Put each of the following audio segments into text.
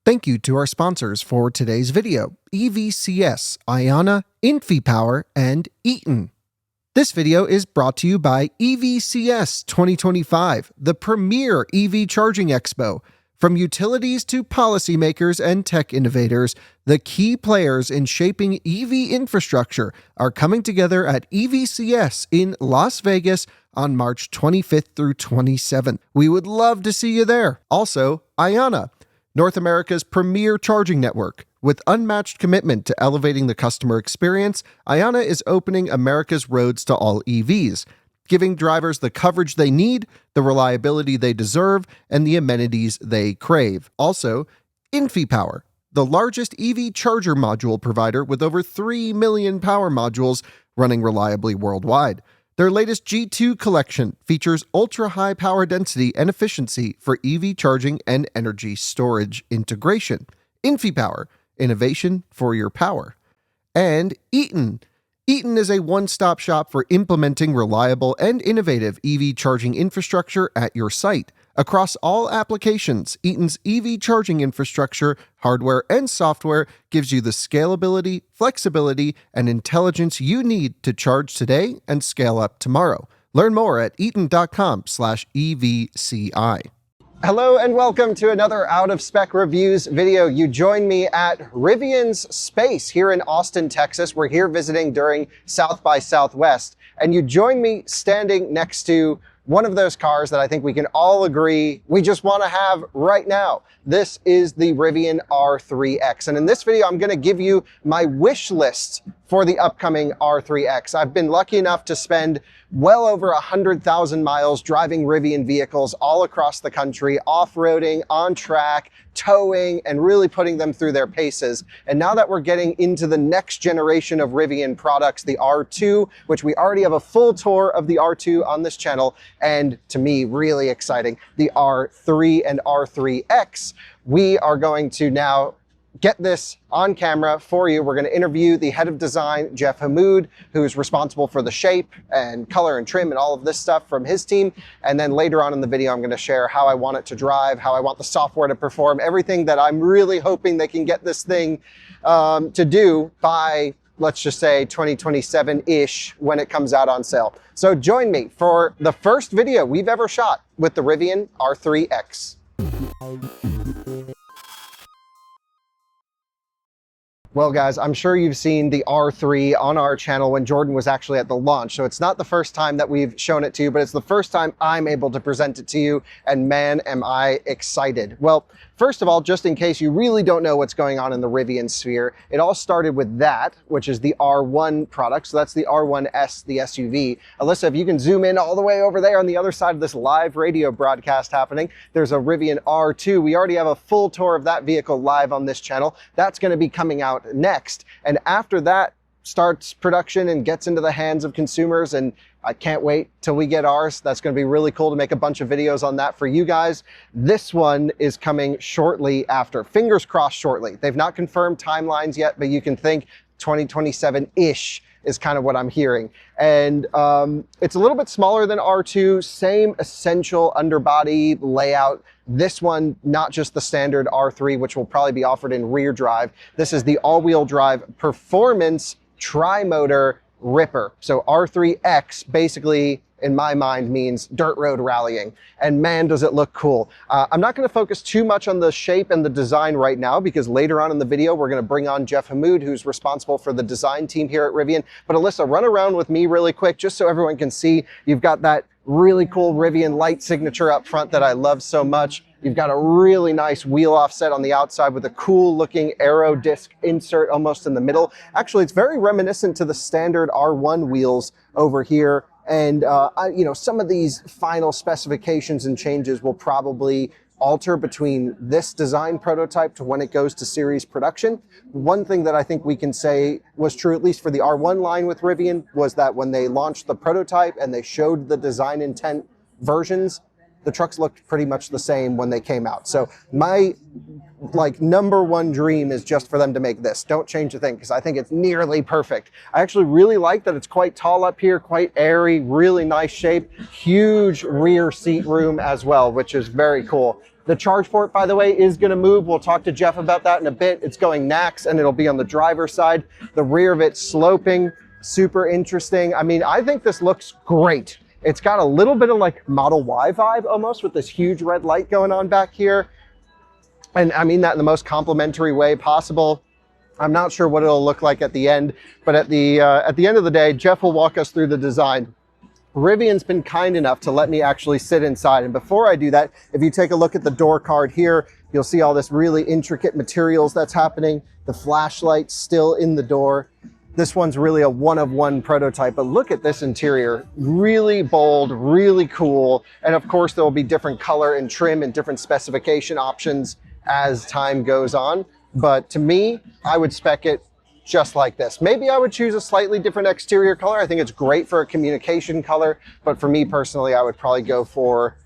Thank you to our sponsors for today's video, EVCS, Ionna, InfyPower, and Eaton. This video is brought to you by EVCS 2025, the premier EV charging expo. From utilities to policymakers and tech innovators, the key players in shaping EV infrastructure are coming together at EVCS in Las Vegas on March 25th through 27th. We would love to see you there. Also, Ionna, North America's premier charging network. With unmatched commitment to elevating the customer experience, Ionna is opening America's roads to all EVs, giving drivers the coverage they need, the reliability they deserve, and the amenities they crave. Also, InfyPower, the largest EV charger module provider with over 3 million power modules running reliably worldwide. Their latest G2 collection features ultra-high power density and efficiency for EV charging and energy storage integration. InfyPower, innovation for your power. And Eaton. Eaton is a one-stop shop for implementing reliable and innovative EV charging infrastructure at your site. Across all applications, Eaton's EV charging infrastructure, hardware, and software gives you the scalability, flexibility, and intelligence you need to charge today and scale up tomorrow. Learn more at eaton.com/EVCI. Hello and welcome to another Out of Spec Reviews video. You join me at Rivian's space here in Austin, Texas. We're here visiting during South by Southwest, and you join me standing next to one of those cars that I think we can all agree we just want to have right now. This is the Rivian R3X. And in this video, I'm going to give you my wish list for the upcoming R3X. I've been lucky enough to spend well over 100,000 miles driving Rivian vehicles all across the country, off-roading, on track, towing, and really putting them through their paces. And now that we're getting into the next generation of Rivian products, the R2, which we already have a full tour of the R2 on this channel, and to me, really exciting, the R3 and R3X, we are going to now get this on camera for you. We're going to interview the head of design, Jeff Hammoud, who's responsible for the shape and color and trim and all of this stuff from his team. And then later on in the video, I'm going to share how I want it to drive, how I want the software to perform, everything that I'm really hoping they can get this thing to do by, let's just say, 2027-ish when it comes out on sale. So join me for the first video we've ever shot with the Rivian R3X. Well, guys, I'm sure you've seen the R3 on our channel when Jordan was actually at the launch. So it's not the first time that we've shown it to you, but it's the first time I'm able to present it to you. And man, am I excited. Well, first of all, just in case you really don't know what's going on in the Rivian sphere, it all started with that, which is the R1 product. So that's the R1S, the SUV. Alyssa, if you can zoom in all the way over there on the other side of this live radio broadcast happening, there's a Rivian R2. We already have a full tour of that vehicle live on this channel. That's going to be coming out next. And after that starts production and gets into the hands of consumers, and I can't wait till we get ours. That's going to be really cool to make a bunch of videos on that for you guys. This one is coming shortly after. Fingers crossed shortly. They've not confirmed timelines yet, but you can think 2027-ish is kind of what I'm hearing. And it's a little bit smaller than R2, same essential underbody layout. This one, not just the standard R3, which will probably be offered in rear drive. This is the all-wheel drive performance tri-motor ripper. So R3X basically, in my mind, means dirt road rallying. And man, does it look cool. I'm not going to focus too much on the shape and the design right now, because later on in the video, we're going to bring on Jeff Hammoud, who's responsible for the design team here at Rivian. But Alyssa, run around with me really quick, just so everyone can see. You've got that really cool Rivian light signature up front that I love so much. You've got a really nice wheel offset on the outside with a cool looking aero disc insert almost in the middle. Actually, it's very reminiscent to the standard R1 wheels over here. And you know, some of these final specifications and changes will probably alter between this design prototype to when it goes to series production. One thing that I think we can say was true, at least for the R1 line with Rivian, was that when they launched the prototype and they showed the design intent versions, the trucks looked pretty much the same when they came out. So my number one dream is just for them to make this. Don't change a thing, because I think it's nearly perfect. I actually really like that it's quite tall up here, quite airy, really nice shape, huge rear seat room as well, which is very cool. The charge port, by the way, is going to move. We'll talk to Jeff about that in a bit. It's going NACS, and it'll be on the driver's side. The rear of it's sloping, super interesting. I mean, I think this looks great. It's got a little bit of like Model Y vibe almost, with this huge red light going on back here. And I mean that in the most complimentary way possible. I'm not sure what it'll look like at the end, but at the end of the day, Jeff will walk us through the design. Rivian's been kind enough to let me actually sit inside. And before I do that, if you take a look at the door card here, you'll see all this really intricate materials that's happening. The flashlight's still in the door. This one's really a one-of-one prototype, but look at this interior. Really bold, really cool. And of course, there will be different color and trim and different specification options as time goes on. But to me, I would spec it just like this. Maybe I would choose a slightly different exterior color. I think it's great for a communication color, but for me personally, I would probably go for,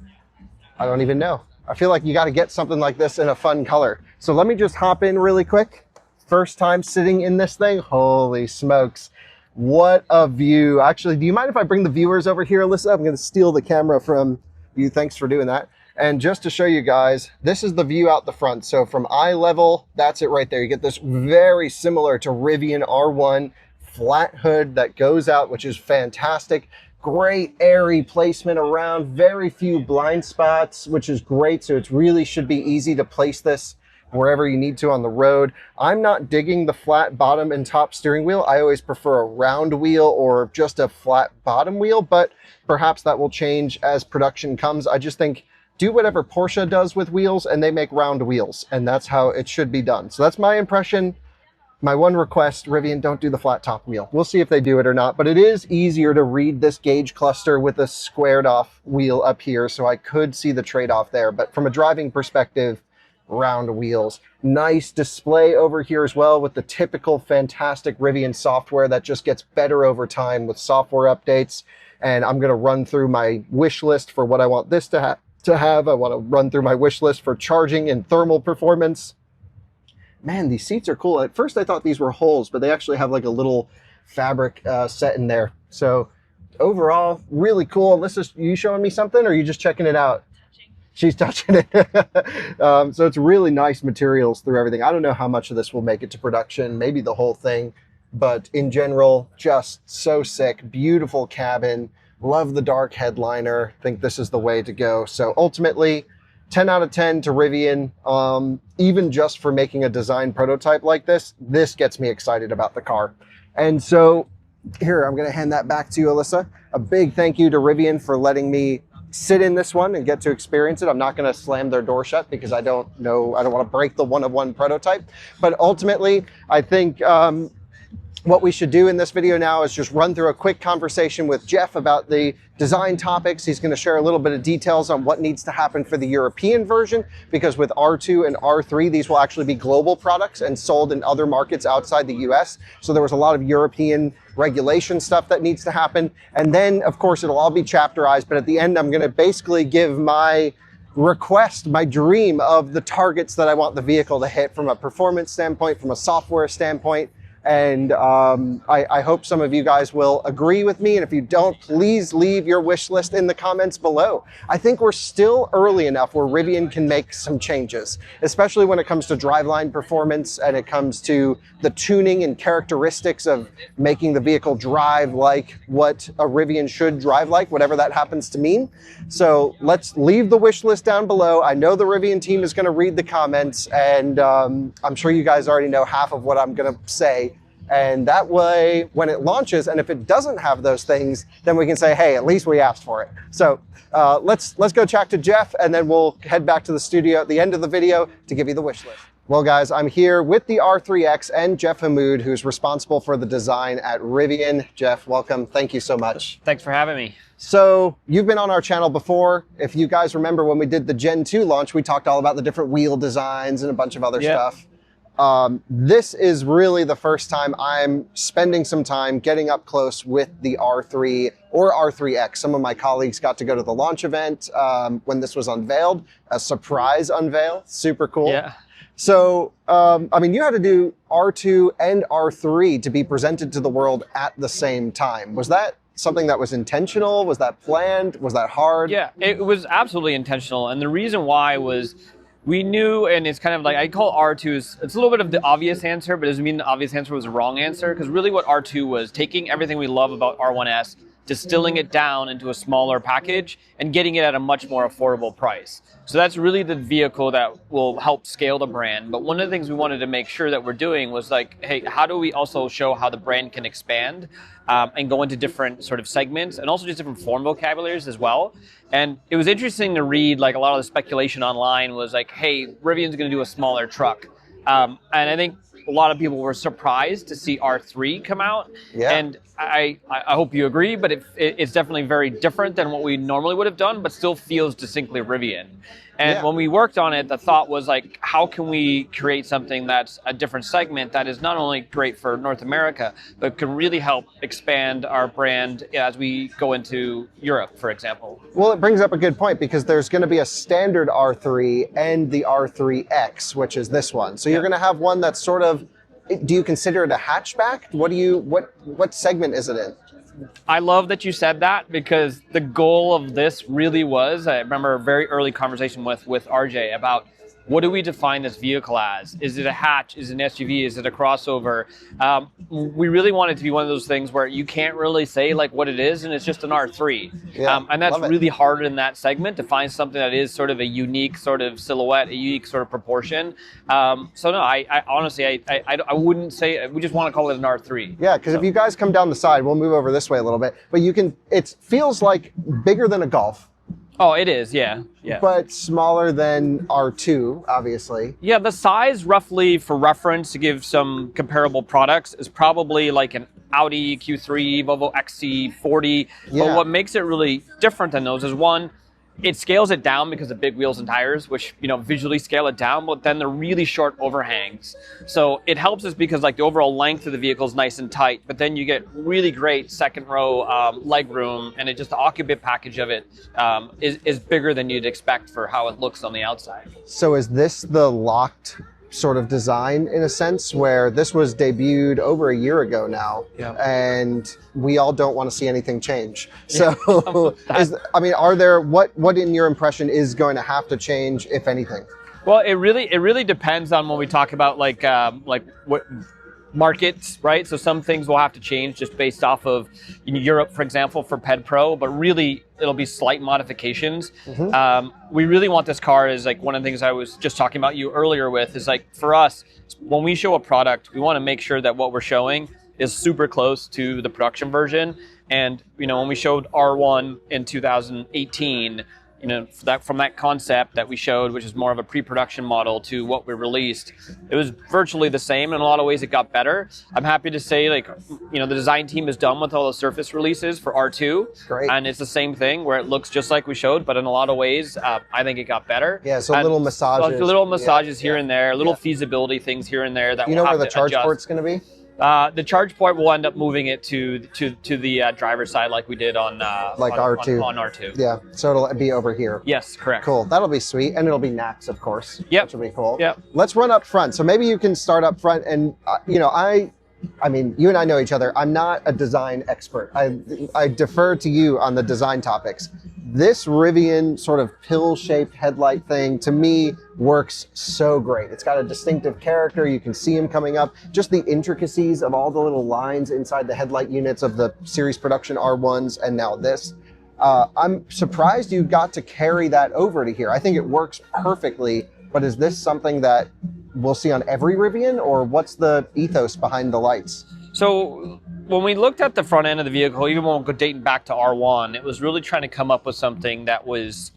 I don't even know. I feel like you got to get something like this in a fun color. So let me just hop in really quick. First time sitting in this thing. Holy smokes. What a view. Actually, do you mind if I bring the viewers over here, Alyssa? I'm going to steal the camera from you. Thanks for doing that. And just to show you guys, this is the view out the front. So from eye level, that's it right there. You get this very similar to Rivian R1 flat hood that goes out, which is fantastic. Great airy placement around, very few blind spots, which is great. So it really should be easy to place this wherever you need to on the road. I'm not digging the flat bottom and top steering wheel. I always prefer a round wheel or just a flat bottom wheel, but perhaps that will change as production comes. I just think do whatever Porsche does with wheels, and they make round wheels, and that's how it should be done. So that's my impression. My one request, Rivian, don't do the flat top wheel. We'll see if they do it or not, but it is easier to read this gauge cluster with a squared off wheel up here, so I could see the trade-off there. But from a driving perspective, round wheels. Nice display over here as well with the typical fantastic Rivian software that just gets better over time with software updates. And I'm gonna run through my wish list for what I want this to have. I want to run through my wish list for charging and thermal performance. Man, these seats are cool. At first I thought these were holes, but they actually have like a little fabric set in there. So overall, really cool. Alyssa, you showing me something, or are you just checking it out? Touching. She's touching it. So it's really nice materials through everything. I don't know how much of this will make it to production, maybe the whole thing, but in general, just so sick. Beautiful cabin. Love the dark headliner. Think this is the way to go. So ultimately, 10 out of 10 to Rivian. Even just for making a design prototype like this gets me excited about the car. And so here, I'm going to hand that back to you, Alyssa. A big thank you to Rivian for letting me sit in this one and get to experience it. I'm not going to slam their door shut because I don't want to break the one-of-one prototype. But ultimately, I think what we should do in this video now is just run through a quick conversation with Jeff about the design topics. He's going to share a little bit of details on what needs to happen for the European version, because with R2 and R3, these will actually be global products and sold in other markets outside the US. So there was a lot of European regulation stuff that needs to happen. And then, of course, it'll all be chapterized. But at the end, I'm going to basically give my request, my dream of the targets that I want the vehicle to hit from a performance standpoint, from a software standpoint. And I hope some of you guys will agree with me. And if you don't, please leave your wish list in the comments below. I think we're still early enough where Rivian can make some changes, especially when it comes to driveline performance and it comes to the tuning and characteristics of making the vehicle drive like what a Rivian should drive like, whatever that happens to mean. So let's leave the wish list down below. I know the Rivian team is going to read the comments, and I'm sure you guys already know half of what I'm going to say. And that way, when it launches, and if it doesn't have those things, then we can say, hey, at least we asked for it. So let's go chat to Jeff, and then we'll head back to the studio at the end of the video to give you the wish list. Well, guys, I'm here with the R3X and Jeff Hammoud, who's responsible for the design at Rivian. Jeff, welcome. Thank you so much. Thanks for having me. So you've been on our channel before. If you guys remember when we did the Gen 2 launch, we talked all about the different wheel designs and a bunch of other stuff. This is really the first time I'm spending some time getting up close with the R3 or R3X. Some of my colleagues got to go to the launch event when this was unveiled, a surprise unveil, super cool. Yeah. So, I mean, you had to do R2 and R3 to be presented to the world at the same time. Was that something that was intentional? Was that planned? Was that hard? Yeah, it was absolutely intentional. And the reason why was we knew, and it's kind of like, I call R2, it's a little bit of the obvious answer, but it doesn't mean the obvious answer was the wrong answer, because really what R2 was taking everything we love about R1S, distilling it down into a smaller package and getting it at a much more affordable price. So that's really the vehicle that will help scale the brand. But one of the things we wanted to make sure that we're doing was like, hey, how do we also show how the brand can expand and go into different sort of segments and also just different form vocabularies as well. And it was interesting to read, like a lot of the speculation online was like, hey, Rivian's going to do a smaller truck. And I think a lot of people were surprised to see R3 come out. Yeah. And I hope you agree, but it's definitely very different than what we normally would have done, but still feels distinctly Rivian. And when we worked on it, the thought was like, how can we create something that's a different segment that is not only great for North America, but can really help expand our brand as we go into Europe, for example. Well, it brings up a good point, because there's going to be a standard R3 and the R3X, which is this one. So you're going to have one that's sort of, do you consider it a hatchback? What segment is it in? I love that you said that, because the goal of this really was, I remember a very early conversation with RJ about what do we define this vehicle as? Is it a hatch? Is it an SUV? Is it a crossover? We really want it to be one of those things where you can't really say like what it is, and it's just an R3. Yeah, and that's really hard in that segment to find something that is sort of a unique sort of silhouette, a unique sort of proportion. So no, I honestly, I wouldn't say, we just want to call it an R3. Yeah, because if you guys come down the side, we'll move over this way a little bit, but it feels like bigger than a Golf. Oh, it is, yeah. But smaller than R2, obviously. Yeah, the size roughly, for reference, to give some comparable products, is probably like an Audi Q3, Volvo XC40. Yeah. But what makes it really different than those is, one, it scales it down because of big wheels and tires, which, visually scale it down, but then they're really short overhangs. So it helps us because like the overall length of the vehicle is nice and tight, but then you get really great second row leg room, and the occupant package of it is bigger than you'd expect for how it looks on the outside. So is this the locked sort of design, in a sense, where this was debuted over a year ago now, and we all don't want to see anything change? So are there, what in your impression is going to have to change, if anything? Well, it really depends on when we talk about like what markets, right? So some things will have to change just based off of Europe, for example, for Ped Pro, but really it'll be slight modifications. We really want this car, is like one of the things I was just talking about you earlier with, is like for us, when we show a product, we want to make sure that what we're showing is super close to the production version. And when we showed R1 in 2018, from that concept that we showed, which is more of a pre-production model, to what we released, it was virtually the same. In a lot of ways, it got better. I'm happy to say, the design team is done with all the surface releases for R2. Great. And it's the same thing where it looks just like we showed, but in a lot of ways, I think it got better. Yeah, so little massages. Little massages here and there, little feasibility things here and there that we'll have to adjust. You know where the charge port's going to be? The charge port will end up moving it to the driver's side, like we did on R2. On R2. Yeah, so it'll be over here. Yes, correct. Cool. That'll be sweet, and it'll be NACS, of course. Yep. Which will be cool. Yep. Let's run up front. So maybe you can start up front, and I mean, you and I know each other. I'm not a design expert. I defer to you on the design topics. This Rivian sort of pill-shaped headlight thing, to me, works so great. It's got a distinctive character. You can see him coming up. Just the intricacies of all the little lines inside the headlight units of the series production R1s and now this. I'm surprised you got to carry that over to here. I think it works perfectly, but is this something that we'll see on every Rivian, or what's the ethos behind the lights? So when we looked at the front end of the vehicle, even when we're dating back to R1, it was really trying to come up with something that was,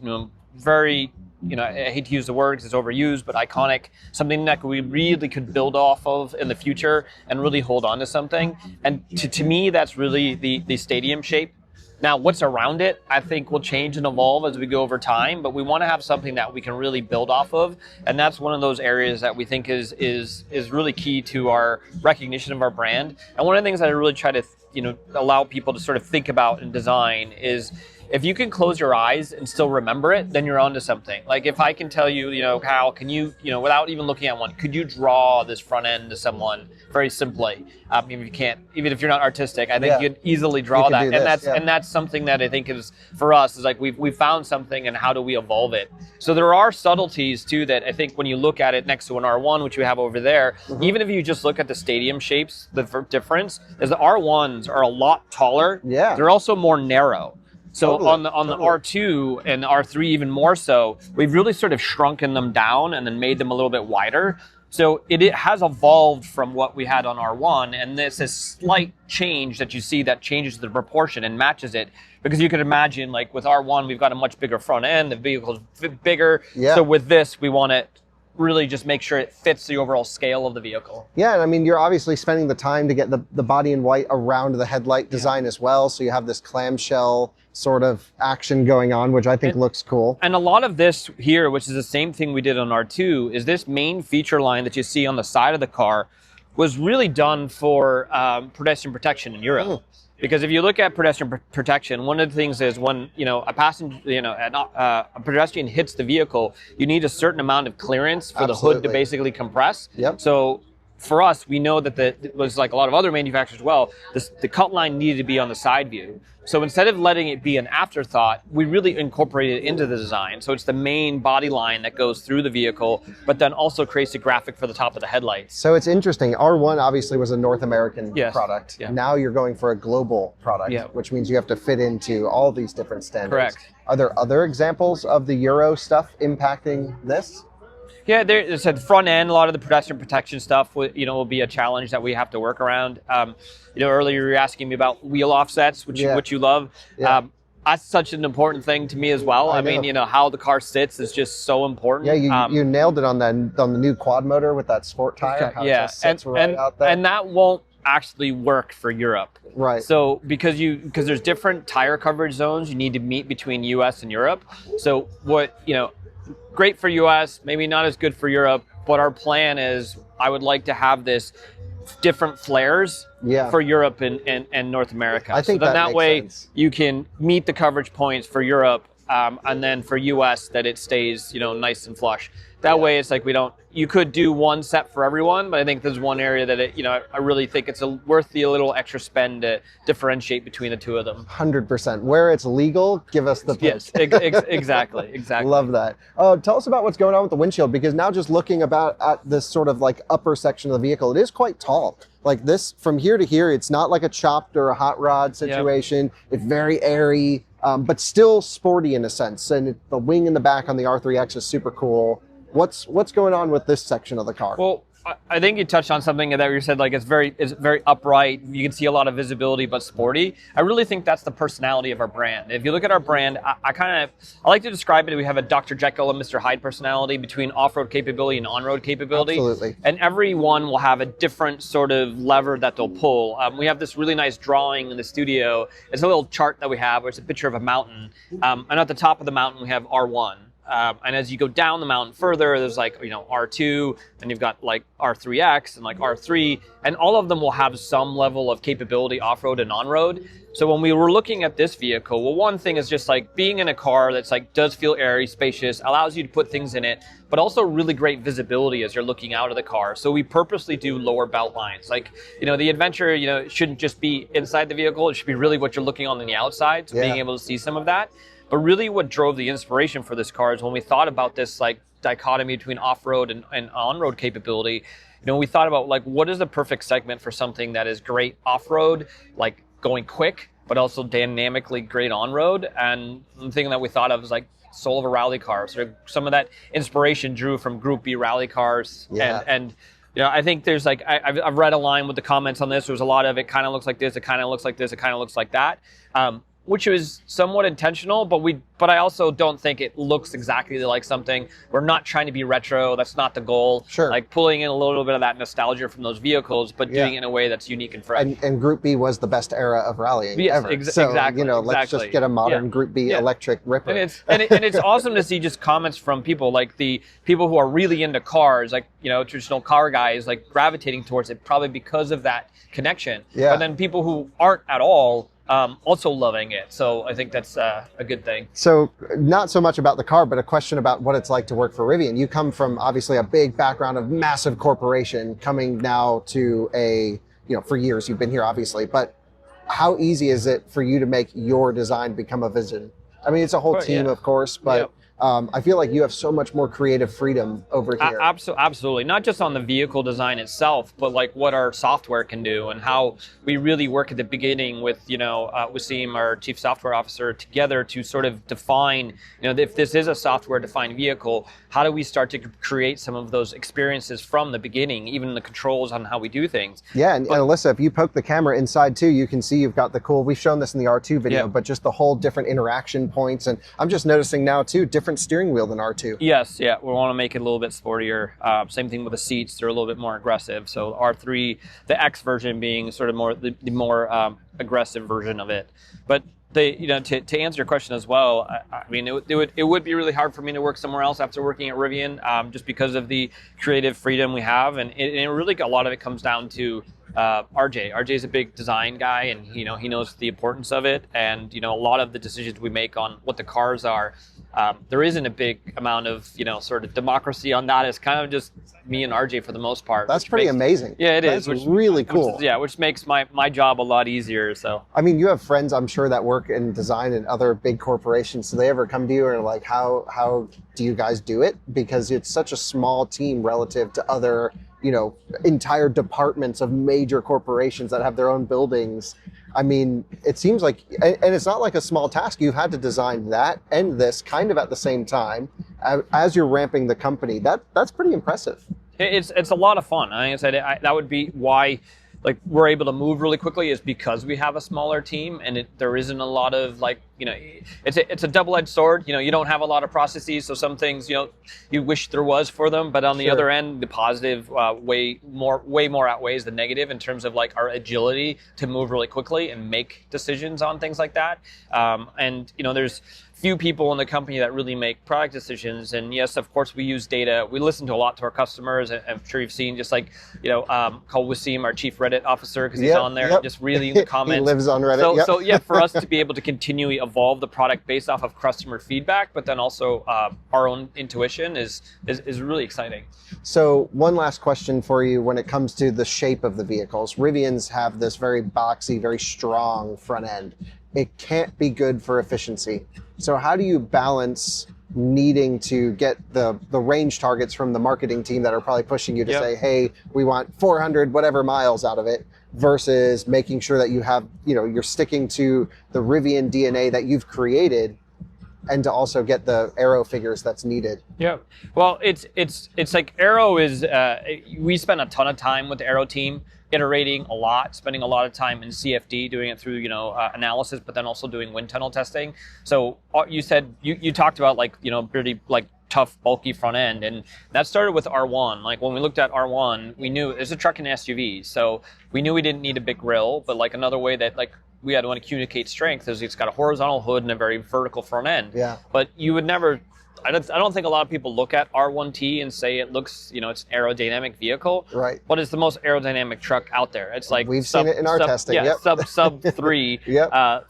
very, I hate to use the word because it's overused, but iconic, something that we really could build off of in the future and really hold on to something. And to me, that's really the stadium shape. Now, what's around it, I think, will change and evolve as we go over time, but we want to have something that we can really build off of, and that's one of those areas that we think is really key to our recognition of our brand. And one of the things that I really try to allow people to sort of think about in design is if you can close your eyes and still remember it, then you're onto something. Like if I can tell you, Kyle, can you, without even looking at one, could you draw this front end to someone very simply? Even if you can't, even if you're not artistic, I think you can easily draw that. And that's something that I think is, for us, is like we found something, and how do we evolve it? So there are subtleties too that I think when you look at it next to an R1, which we have over there, even if you just look at the stadium shapes, the difference is the R1s are a lot taller. Yeah. They're also more narrow. So on the R2 and the R3 even more so, we've really sort of shrunken them down and then made them a little bit wider. So it has evolved from what we had on R1, and this is slight change that you see that changes the proportion and matches it. Because you can imagine, like with R1, we've got a much bigger front end, the vehicle's bigger. Yeah. So with this, we want to really just make sure it fits the overall scale of the vehicle. Yeah, and I mean, you're obviously spending the time to get the body in white around the headlight design as well. So you have this clamshell sort of action going on, which I think looks cool. And a lot of this here, which is the same thing we did on R2, is this main feature line that you see on the side of the car was really done for pedestrian protection in Europe. Because if you look at pedestrian protection, one of the things is when a passenger, a pedestrian hits the vehicle, you need a certain amount of clearance for the hood to basically compress. Yep. So for us, we know that it was like a lot of other manufacturers as well, the cut line needed to be on the side view. So instead of letting it be an afterthought, we really incorporated it into the design. So it's the main body line that goes through the vehicle, but then also creates a graphic for the top of the headlights. So it's interesting. R1 obviously was a North American product. Yeah. Now you're going for a global product, which means you have to fit into all these different standards. Correct. Are there other examples of the Euro stuff impacting this? Yeah, there's a front end. A lot of the pedestrian protection stuff, will be a challenge that we have to work around. Earlier you were asking me about wheel offsets, which you love. Yeah. That's such an important thing to me as well. I mean, how the car sits is just so important. Yeah, you nailed it on the new quad motor with that sport tire. How it just sits right out there. And that won't actually work for Europe. Right. So because there's different tire coverage zones you need to meet between US and Europe. So great for US, maybe not as good for Europe, but our plan is I would like to have this different flares for Europe and North America. I think so that way sense. You can meet the coverage points for Europe, and then for US that it stays, nice and flush. That way it's like you could do one set for everyone, but I think there's one area that I really think it's worth the little extra spend to differentiate between the two of them. 100%. Where it's legal, give us the Yes, exactly. Love that. Tell us about what's going on with the windshield, because now just looking at this sort of like upper section of the vehicle, it is quite tall. Like this, from here to here, it's not like a chopped or a hot rod situation. Yep. It's very airy, but still sporty in a sense. And the wing in the back on the R3X is super cool. What's going on with this section of the car? Well, I think you touched on something that you said, like it's very upright. You can see a lot of visibility, but sporty. I really think that's the personality of our brand. If you look at our brand, I like to describe it. We have a Dr. Jekyll and Mr. Hyde personality between off-road capability and on-road capability. Absolutely. And every one will have a different sort of lever that they'll pull. We have this really nice drawing in the studio. It's a little chart that we have where it's a picture of a mountain. And at the top of the mountain, we have R1. And as you go down the mountain further, there's like, R2, then you've got like R3X and like R3, and all of them will have some level of capability off-road and on-road. So when we were looking at this vehicle, well, one thing is just like being in a car that's like, does feel airy, spacious, allows you to put things in it, but also really great visibility as you're looking out of the car. So we purposely do lower belt lines. Like, the adventure, it shouldn't just be inside the vehicle. It should be really what you're looking on the outside. So being able to see some of that. But really what drove the inspiration for this car is when we thought about this like dichotomy between off-road and on-road capability, we thought about like, what is the perfect segment for something that is great off-road, like going quick, but also dynamically great on-road. And the thing that we thought of was like soul of a rally car. So some of that inspiration drew from Group B rally cars. Yeah. And I think there's like, I've read a line with the comments on this. There was a lot of, it kind of looks like this, it kind of looks like this, it kind of looks like that. Which was somewhat intentional, but I also don't think it looks exactly like something. We're not trying to be retro. That's not the goal. Sure. Like pulling in a little bit of that nostalgia from those vehicles, but doing it in a way that's unique and fresh. And Group B was the best era of rallying ever. So, exactly. Let's just get a modern Group B electric Ripper. And it's awesome to see just comments from people, like the people who are really into cars, like, traditional car guys, like gravitating towards it probably because of that connection. Yeah. But then people who aren't at all, also loving it. So I think that's a good thing. So not so much about the car, but a question about what it's like to work for Rivian. You come from obviously a big background of massive corporation, coming now to a, for years you've been here obviously, but how easy is it for you to make your design become a vision? I mean, it's a whole team, of course, but I feel like you have so much more creative freedom over here. Absolutely. Not just on the vehicle design itself, but like what our software can do and how we really work at the beginning with, Wasim, our chief software officer, together to sort of define, if this is a software defined vehicle, how do we start to create some of those experiences from the beginning, even the controls on how we do things. Yeah, and Alyssa, if you poke the camera inside too, you can see you've got the cool, we've shown this in the R2 video, but just the whole different interaction points. And I'm just noticing now too, different steering wheel than R2. Yes, yeah, we want to make it a little bit sportier. Same thing with the seats; they're a little bit more aggressive. So R3, the X version being sort of more the more aggressive version of it. But to answer your question as well, I mean, it would be really hard for me to work somewhere else after working at Rivian, just because of the creative freedom we have, and it really a lot of it comes down to RJ. RJ is a big design guy, and he knows the importance of it, and a lot of the decisions we make on what the cars are, there isn't a big amount of sort of democracy on that. It's kind of just me and RJ for the most part. That's pretty amazing. Yeah, it is. That's really cool. Which makes my job a lot easier. So I mean, you have friends I'm sure that work in design in other big corporations. Do they ever come to you and are like, how do you guys do it? Because it's such a small team relative to other entire departments of major corporations that have their own buildings. I mean, it seems like, and it's not like a small task. You've had to design that and this kind of at the same time as you're ramping the company. That's pretty impressive. It's a lot of fun. I said that would be why we're able to move really quickly, is because we have a smaller team, and there isn't a lot of it's a double-edged sword. You don't have a lot of processes, so some things you wish there was for them, but on the other end, the positive way more outweighs the negative in terms of our agility to move really quickly and make decisions on things like that. And there's few people in the company that really make product decisions. And yes, of course, we use data. We listen to a lot to our customers. I'm sure you've seen call Wasim, our chief Reddit officer, because he's on there just reading the comments. He lives on Reddit. So for us to be able to continually evolve the product based off of customer feedback, but then also our own intuition is really exciting. So one last question for you when it comes to the shape of the vehicles. Rivians have this very boxy, very strong front end. It can't be good for efficiency. So how do you balance needing to get the range targets from the marketing team that are probably pushing you to say, hey, we want 400 whatever miles out of it, versus making sure that you have, you're sticking to the Rivian DNA that you've created, and to also get the aero figures that's needed? Yeah. Well, it's like aero is, we spend a ton of time with the aero team, iterating a lot, spending a lot of time in CFD, doing it through, analysis, but then also doing wind tunnel testing. So you said, you talked about pretty tough, bulky front end. And that started with R1. When we looked at R1, we knew it's a truck and SUV. So we knew we didn't need a big grille, but another way that we had to want to communicate strength is it's got a horizontal hood and a very vertical front end. Yeah. But you would never, I don't think a lot of people look at R1T and say it looks, it's an aerodynamic vehicle. Right. But it's the most aerodynamic truck out there. It's we've seen it in our testing. Yeah, sub 3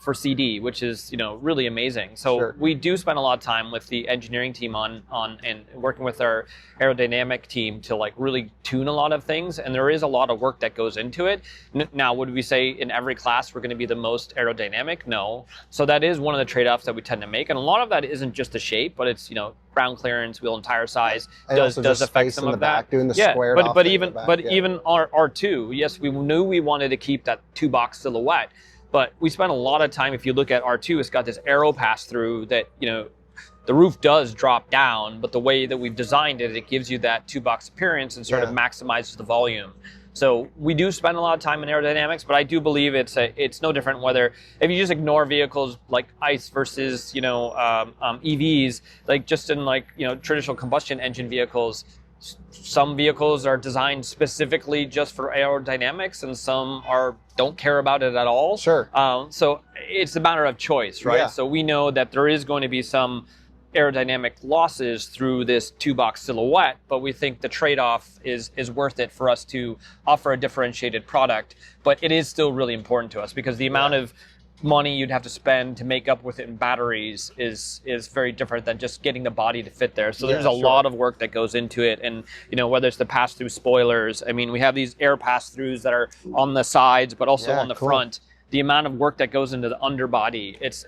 for CD, which is really amazing. So we do spend a lot of time with the engineering team on and working with our aerodynamic team to really tune a lot of things. And there is a lot of work that goes into it. Now, would we say in every class we're going to be the most aerodynamic? No. So that is one of the trade-offs that we tend to make. And a lot of that isn't just the shape, but it's ground clearance, wheel and tire size does affect some of that. Doing the squared off but even our R2, yes, we knew we wanted to keep that two-box silhouette, but we spent a lot of time. If you look at R2, it's got this aero pass through that the roof does drop down, but the way that we've designed it, it gives you that two-box appearance and sort of maximizes the volume. So we do spend a lot of time in aerodynamics, but I do believe it's no different whether if you just ignore vehicles like ICE versus EVs, just in traditional combustion engine vehicles. Some vehicles are designed specifically just for aerodynamics, and some don't care about it at all. Sure. So it's a matter of choice, right? Yeah. So we know that there is going to be some aerodynamic losses through this two-box silhouette, but we think the trade-off is worth it for us to offer a differentiated product. But it is still really important to us because the amount of money you'd have to spend to make up with it in batteries is very different than just getting the body to fit there. So there's a lot of work that goes into it, and whether it's the pass-through spoilers. I mean, we have these air pass-throughs that are on the sides, but also on the front. The amount of work that goes into the underbody, it's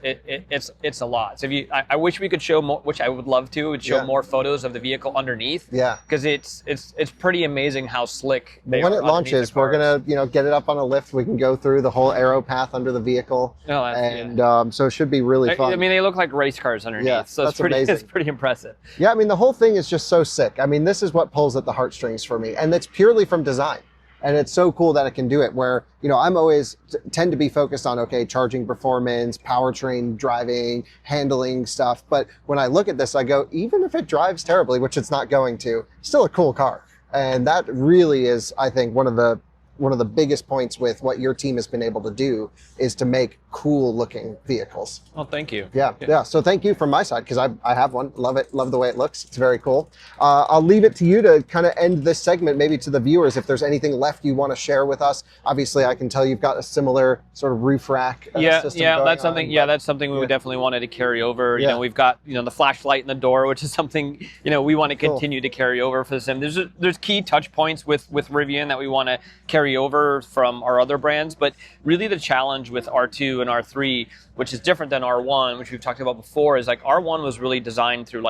a lot. So I wish we could show more, which I would love to, show more photos of the vehicle underneath. Yeah. Because it's pretty amazing how slick they are. When it launches, we're gonna get it up on a lift. We can go through the whole aero path under the vehicle, so it should be really fun. I mean, they look like race cars underneath. Yeah, so it's pretty impressive. Yeah, I mean, the whole thing is just so sick. I mean, this is what pulls at the heartstrings for me, and it's purely from design. And it's so cool that it can do it, where, I'm always tend to be focused on, okay, charging performance, powertrain driving, handling stuff. But when I look at this, I go, even if it drives terribly, which it's not going to, still a cool car. And that really is, I think, one of the biggest points with what your team has been able to do is to make cool looking vehicles. Well, thank you. Yeah. So thank you from my side, because I have one. Love it. Love the way it looks. It's very cool. I'll leave it to you to kind of end this segment, maybe to the viewers, if there's anything left you want to share with us. Obviously, I can tell you've got a similar sort of roof rack system that's something. That's something we would definitely wanted to carry over. We've got the flashlight in the door, which is something we want to continue to carry over for the sim. There's key touch points with Rivian that we want to carry over from our other brands, but really the challenge with R2 and R3, which is different than R1, which we've talked about before, is like R1 was really designed through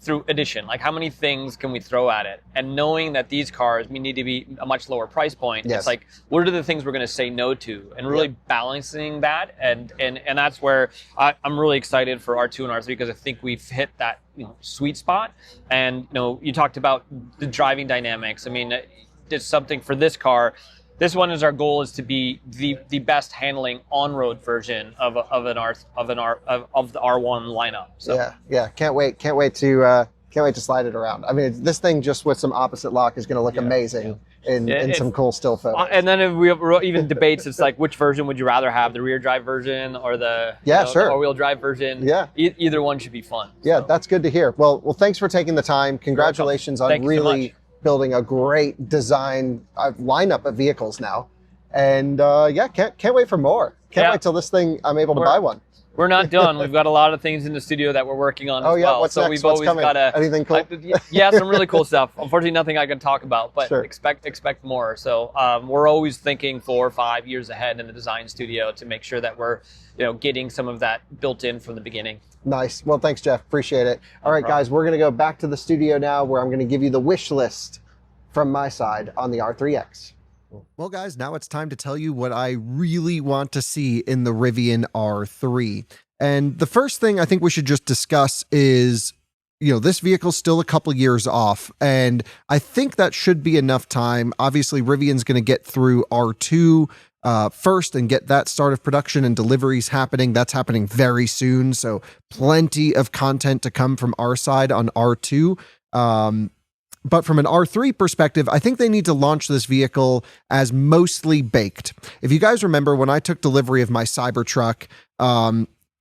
through addition. Like, how many things can we throw at it? And knowing that these cars need to be a much lower price point, it's like, what are the things we're going to say no to? And really balancing that, and that's where I'm really excited for R2 and R3, because I think we've hit that sweet spot. And you talked about the driving dynamics. I mean, it's something for this car. This one is our goal is to be the best handling on-road version of the R1 lineup. So. Yeah, can't wait to slide it around. I mean, this thing just with some opposite lock is going to look amazing in some cool still photos. And then we have even debates. It's like, which version would you rather have, the rear drive version or the the all-wheel drive version? Yeah, either one should be fun. Yeah, that's good to hear. Well, thanks for taking the time. Congratulations on really building a great design lineup of vehicles now. And can't wait for more. Can't wait till this thing, I'm able to buy one. We're not done. We've got a lot of things in the studio that we're working on as well. What's next? What's coming? Anything cool? Some really cool stuff. Unfortunately, nothing I can talk about, but expect more. So we're always thinking 4 or 5 years ahead in the design studio to make sure that we're getting some of that built in from the beginning. Nice. Well, thanks, Jeff. Appreciate it. All right, guys, we're going to go back to the studio now, where I'm going to give you the wish list from my side on the R3X. Well, guys, now it's time to tell you what I really want to see in the Rivian R3. And the first thing I think we should just discuss is, this vehicle's still a couple years off, and I think that should be enough time. Obviously, Rivian's going to get through R2 first and get that start of production and deliveries happening. That's happening very soon, so plenty of content to come from our side on R2. But from an R3 perspective, I think they need to launch this vehicle as mostly baked. If you guys remember, when I took delivery of my Cybertruck,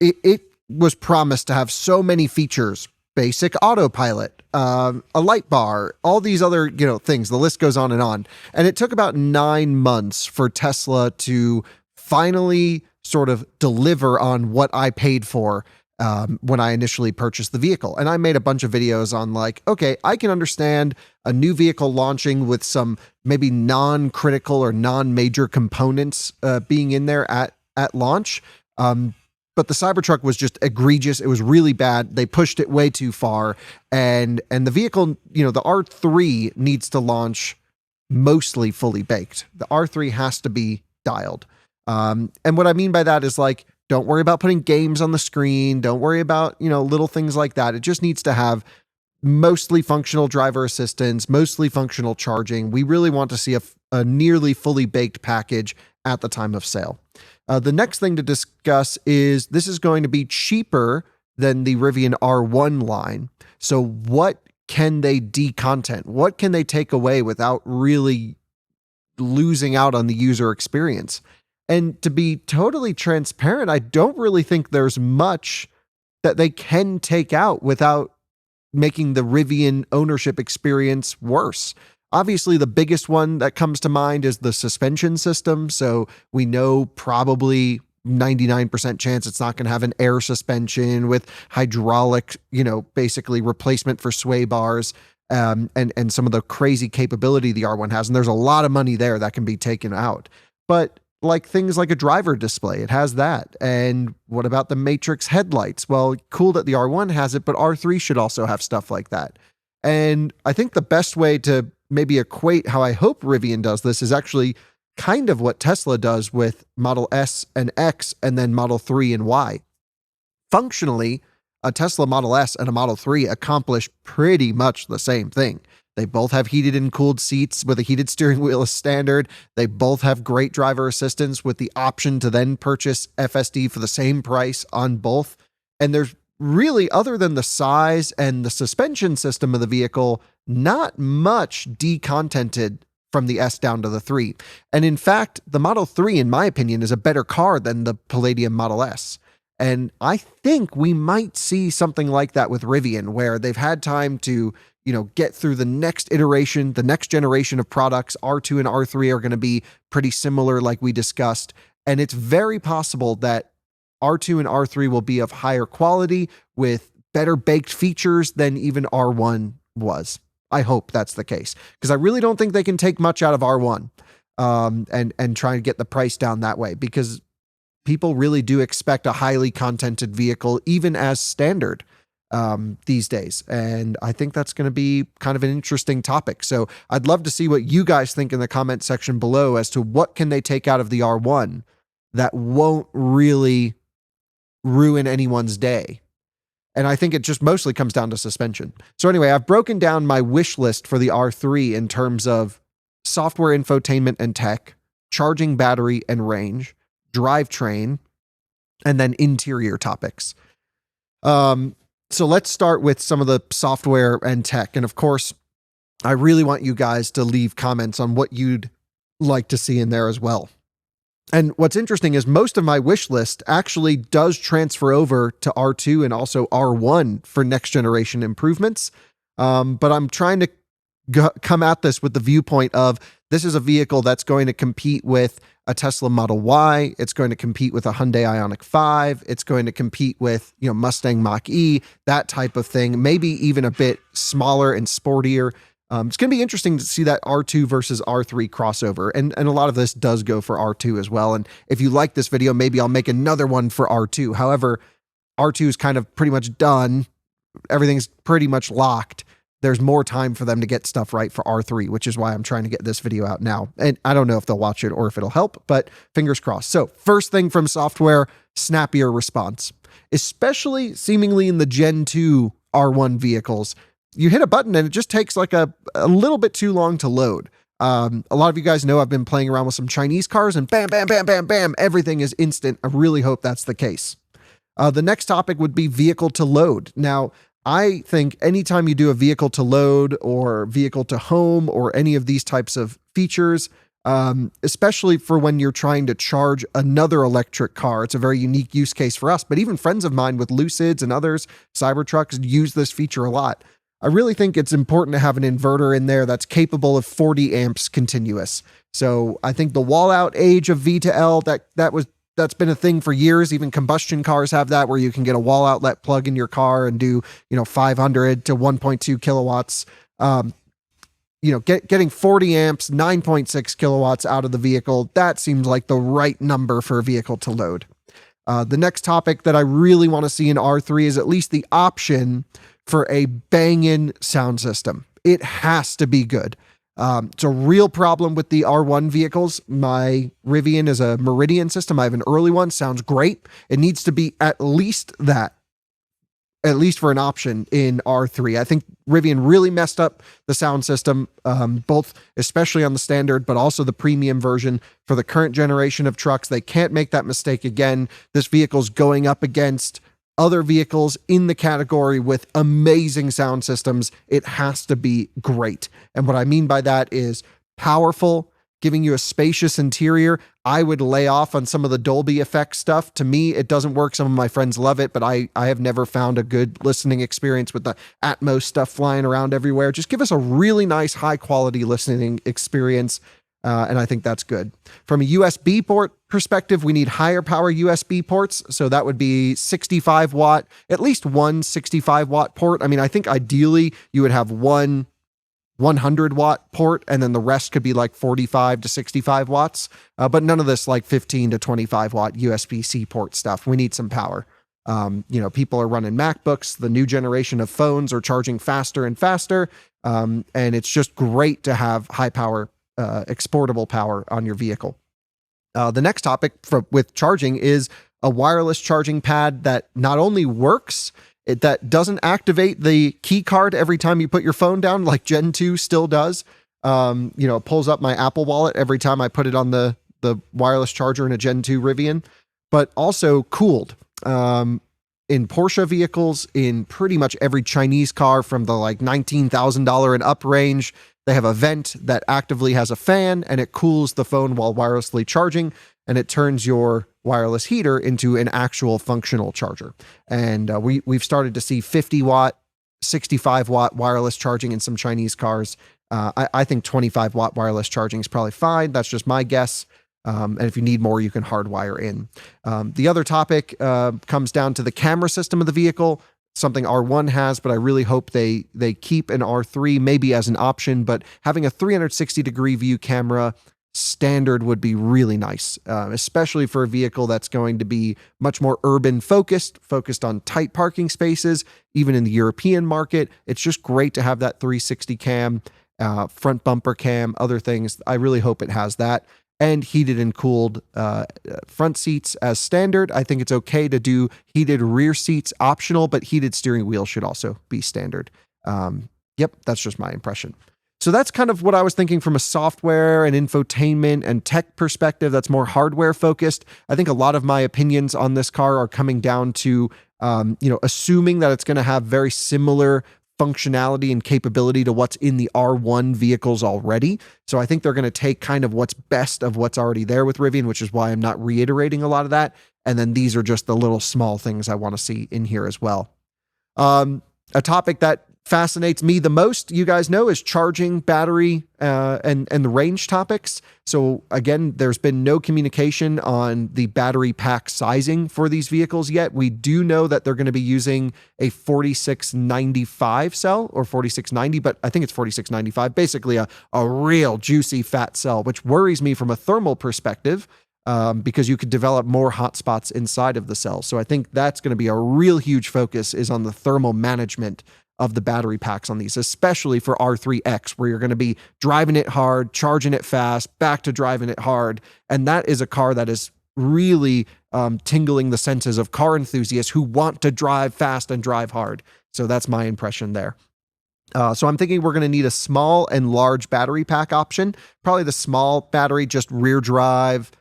it was promised to have so many features: basic autopilot, a light bar, all these other things. The list goes on. And it took about 9 months for Tesla to finally sort of deliver on what I paid for when I initially purchased the vehicle. And I made a bunch of videos on okay, I can understand a new vehicle launching with some maybe non-critical or non-major components being in there at launch. But the Cybertruck was just egregious. It was really bad. They pushed it way too far. And the vehicle, the R3 needs to launch mostly fully baked. The R3 has to be dialed. And what I mean by that is don't worry about putting games on the screen. Don't worry about, little things like that. It just needs to have mostly functional driver assistance, mostly functional charging. We really want to see a nearly fully baked package at the time of sale. The next thing to discuss is this is going to be cheaper than the Rivian R1 line. So what can they decontent? What can they take away without really losing out on the user experience? And to be totally transparent, I don't really think there's much that they can take out without making the Rivian ownership experience worse. Obviously, the biggest one that comes to mind is the suspension system. So we know probably 99% chance it's not going to have an air suspension with hydraulic, basically replacement for sway bars, and some of the crazy capability the R1 has. And there's a lot of money there that can be taken out. But like things like a driver display, it has that. And what about the Matrix headlights? Well, cool that the R1 has it, but R3 should also have stuff like that. And I think the best way to maybe equate how I hope Rivian does this is actually kind of what Tesla does with Model S and X and then Model 3 and Y. Functionally, a Tesla Model S and a Model 3 accomplish pretty much the same thing. They both have heated and cooled seats with a heated steering wheel as standard. They both have great driver assistance with the option to then purchase FSD for the same price on both. And there's really, other than the size and the suspension system of the vehicle, not much decontented from the S down to the 3. And in fact, the Model 3, in my opinion, is a better car than the Palladium Model S. And I think we might see something like that with Rivian, where they've had time to, get through the next iteration, the next generation of products. R2 and R3 are going to be pretty similar, like we discussed. And it's very possible that R2 and R3 will be of higher quality with better baked features than even R1 was. I hope that's the case, because I really don't think they can take much out of R1 and try and get the price down that way, because people really do expect a highly contented vehicle, even as standard these days. And I think that's going to be kind of an interesting topic. So I'd love to see what you guys think in the comment section below as to what can they take out of the R1 that won't really ruin anyone's day. And I think it just mostly comes down to suspension. So anyway, I've broken down my wish list for the R3 in terms of software, infotainment, and tech, charging battery and range, drivetrain, and then interior topics. So let's start with some of the software and tech. And of course, I really want you guys to leave comments on what you'd like to see in there as well. And what's interesting is most of my wish list actually does transfer over to R2 and also R1 for next generation improvements. But I'm trying to come at this with the viewpoint of this is a vehicle that's going to compete with a Tesla Model Y. It's going to compete with a Hyundai Ioniq 5. It's going to compete with, Mustang Mach-E, that type of thing, maybe even a bit smaller and sportier. It's going to be interesting to see that R2 versus R3 crossover. And a lot of this does go for R2 as well. And if you like this video, maybe I'll make another one for R2. However, R2 is kind of pretty much done. Everything's pretty much locked. There's more time for them to get stuff right for R3, which is why I'm trying to get this video out now. And I don't know if they'll watch it or if it'll help, but fingers crossed. So first thing from software, snappier response, especially seemingly in the Gen 2 R1 vehicles. You hit a button and it just takes like a little bit too long to load. A lot of you guys know I've been playing around with some Chinese cars and bam, bam, bam, bam, bam, everything is instant. I really hope that's the case. The next topic would be vehicle to load. Now, I think anytime you do a vehicle to load or vehicle to home or any of these types of features, especially for when you're trying to charge another electric car, it's a very unique use case for us. But even friends of mine with Lucids and others, Cybertrucks, use this feature a lot. I really think it's important to have an inverter in there that's capable of 40 amps continuous. So I think the wall out age of V to L, that's been a thing for years. Even combustion cars have that, where you can get a wall outlet plug in your car and do, 500 to 1.2 kilowatts. Getting 40 amps, 9.6 kilowatts out of the vehicle, that seems like the right number for a vehicle to load. The next topic that I really want to see in R3 is at least the option for a bangin' sound system. It has to be good. It's a real problem with the R1 vehicles. My Rivian is a Meridian system. I have an early one. Sounds great. It needs to be at least that, at least for an option in R3. I think Rivian really messed up the sound system, both especially on the standard, but also the premium version for the current generation of trucks. They can't make that mistake again. This vehicle's going up against other vehicles in the category with amazing sound systems. It has to be great. And what I mean by that is powerful, giving you a spacious interior. I would lay off on some of the Dolby effect stuff. To me, it doesn't work. Some of my friends love it, but I have never found a good listening experience with the Atmos stuff flying around everywhere. Just give us a really nice, high quality listening experience. And I think that's good. From a USB port perspective, we need higher power USB ports. So that would be 65 watt, at least one 65 watt port. I mean, I think ideally you would have one 100 watt port, and then the rest could be like 45 to 65 watts. But none of this like 15 to 25 watt USB-C port stuff. We need some power. People are running MacBooks. The new generation of phones are charging faster and faster. And it's just great to have high power, exportable power on your vehicle. The next topic with charging is a wireless charging pad that not only works, that doesn't activate the key card every time you put your phone down, like Gen 2 still does. It pulls up my Apple Wallet every time I put it on the wireless charger in a Gen 2 Rivian, but also cooled. In Porsche vehicles, in pretty much every Chinese car from the like $19,000 and up range, they have a vent that actively has a fan, and it cools the phone while wirelessly charging, and it turns your wireless heater into an actual functional charger. And we've started to see 50 watt, 65 watt wireless charging in some Chinese cars. I think 25 watt wireless charging is probably fine. That's just my guess. And if you need more, you can hardwire in. The other topic comes down to the camera system of the vehicle, something R1 has, but I really hope they keep an R3 maybe as an option, but having a 360-degree view camera standard would be really nice, especially for a vehicle that's going to be much more urban focused on tight parking spaces, even in the European market. It's just great to have that 360 cam, front bumper cam, other things. I really hope it has that. And heated and cooled front seats as standard. I think it's okay to do heated rear seats optional, but heated steering wheel should also be standard. That's just my impression. So that's kind of what I was thinking from a software and infotainment and tech perspective that's more hardware focused. I think a lot of my opinions on this car are coming down to, assuming that it's going to have very similar functionality and capability to what's in the R1 vehicles already. So I think they're going to take kind of what's best of what's already there with Rivian, which is why I'm not reiterating a lot of that. And then these are just the little small things I want to see in here as well. A topic that fascinates me the most, you guys know, is charging, battery, and the range topics. So again, there's been no communication on the battery pack sizing for these vehicles yet. We do know that they're going to be using a 4695 cell or 4690, but I think it's 4695, basically a real juicy fat cell, which worries me from a thermal perspective, because you could develop more hotspots inside of the cell. So I think that's going to be a real huge focus, is on the thermal management of the battery packs on these, especially for R3X, where you're going to be driving it hard, charging it fast, back to driving it hard. And that is a car that is really tingling the senses of car enthusiasts who want to drive fast and drive hard. So that's my impression there. So I'm thinking we're going to need a small and large battery pack option. Probably the small battery, just rear drive,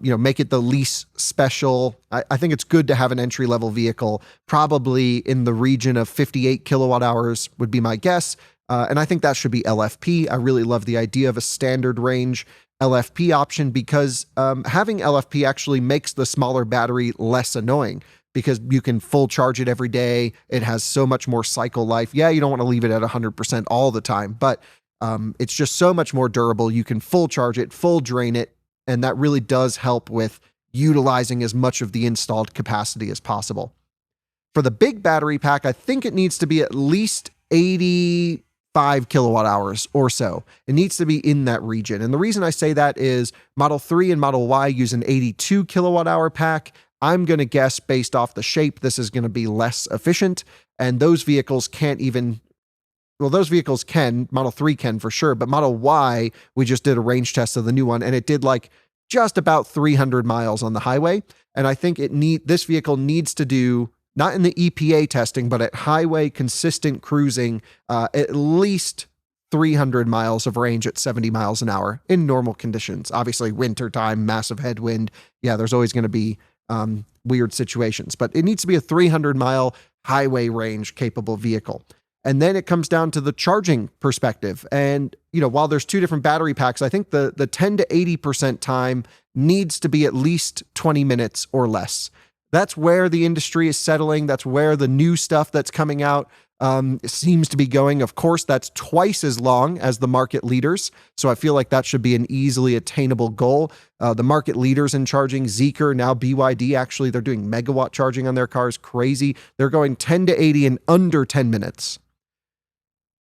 make it the least special. I think it's good to have an entry-level vehicle, probably in the region of 58 kilowatt hours would be my guess. And I think that should be LFP. I really love the idea of a standard range LFP option, because having LFP actually makes the smaller battery less annoying, because you can full charge it every day. It has so much more cycle life. Yeah, you don't want to leave it at 100% all the time, but it's just so much more durable. You can full charge it, full drain it, and that really does help with utilizing as much of the installed capacity as possible. For the big battery pack, I think it needs to be at least 85 kilowatt hours or so. It needs to be in that region. And the reason I say that is Model 3 and Model Y use an 82 kilowatt hour pack. I'm going to guess, based off the shape, this is going to be less efficient. And those vehicles can't even... Well, those vehicles can, Model 3 can for sure, but Model Y, we just did a range test of the new one, and it did like just about 300 miles on the highway. And I think this vehicle needs to do, not in the EPA testing, but at highway consistent cruising, at least 300 miles of range at 70 miles an hour in normal conditions. Obviously, wintertime, massive headwind. Yeah, there's always going to be weird situations, but it needs to be a 300-mile highway range capable vehicle. And then it comes down to the charging perspective. And, while there's two different battery packs, I think the 10 to 80% time needs to be at least 20 minutes or less. That's where the industry is settling. That's where the new stuff that's coming out seems to be going. Of course, that's twice as long as the market leaders. So I feel like that should be an easily attainable goal. The market leaders in charging, Zeekr, now BYD, actually, they're doing megawatt charging on their cars. Crazy. They're going 10 to 80 in under 10 minutes.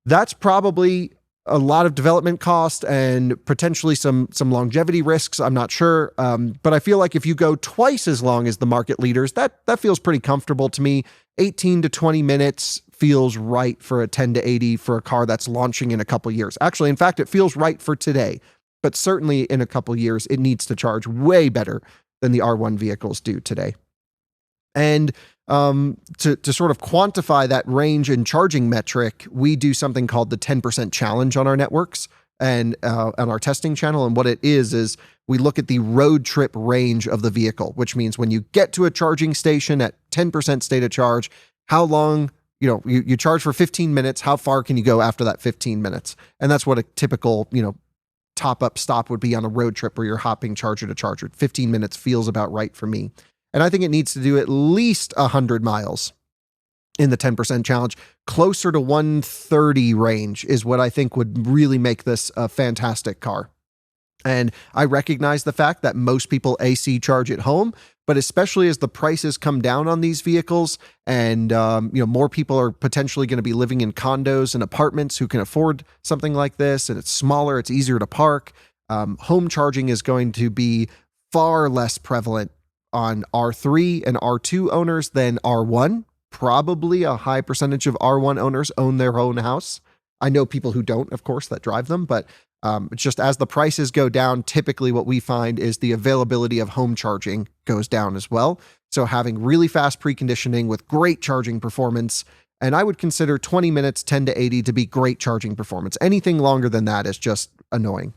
That's probably a lot of development cost and potentially some longevity risks. I'm not sure. But I feel like if you go twice as long as the market leaders, that feels pretty comfortable to me. 18 to 20 minutes feels right for a 10 to 80 for a car that's launching in a couple years. Actually, in fact, it feels right for today, but certainly in a couple years, it needs to charge way better than the R1 vehicles do today. And to sort of quantify that range and charging metric, we do something called the 10% challenge on our networks and on our testing channel. And what it is we look at the road trip range of the vehicle, which means when you get to a charging station at 10% state of charge, how long, you charge for 15 minutes, how far can you go after that 15 minutes? And that's what a typical, top up stop would be on a road trip where you're hopping charger to charger. 15 minutes feels about right for me. And I think it needs to do at least 100 miles in the 10% challenge. Closer to 130 range is what I think would really make this a fantastic car. And I recognize the fact that most people AC charge at home, but especially as the prices come down on these vehicles and more people are potentially going to be living in condos and apartments who can afford something like this, and it's smaller, it's easier to park. Home charging is going to be far less prevalent on R3 and R2 owners than R1. Probably a high percentage of R1 owners own their own house. I know people who don't, of course, that drive them, but just as the prices go down, typically what we find is the availability of home charging goes down as well. So having really fast preconditioning with great charging performance, and I would consider 20 minutes, 10 to 80 to be great charging performance. Anything longer than that is just annoying.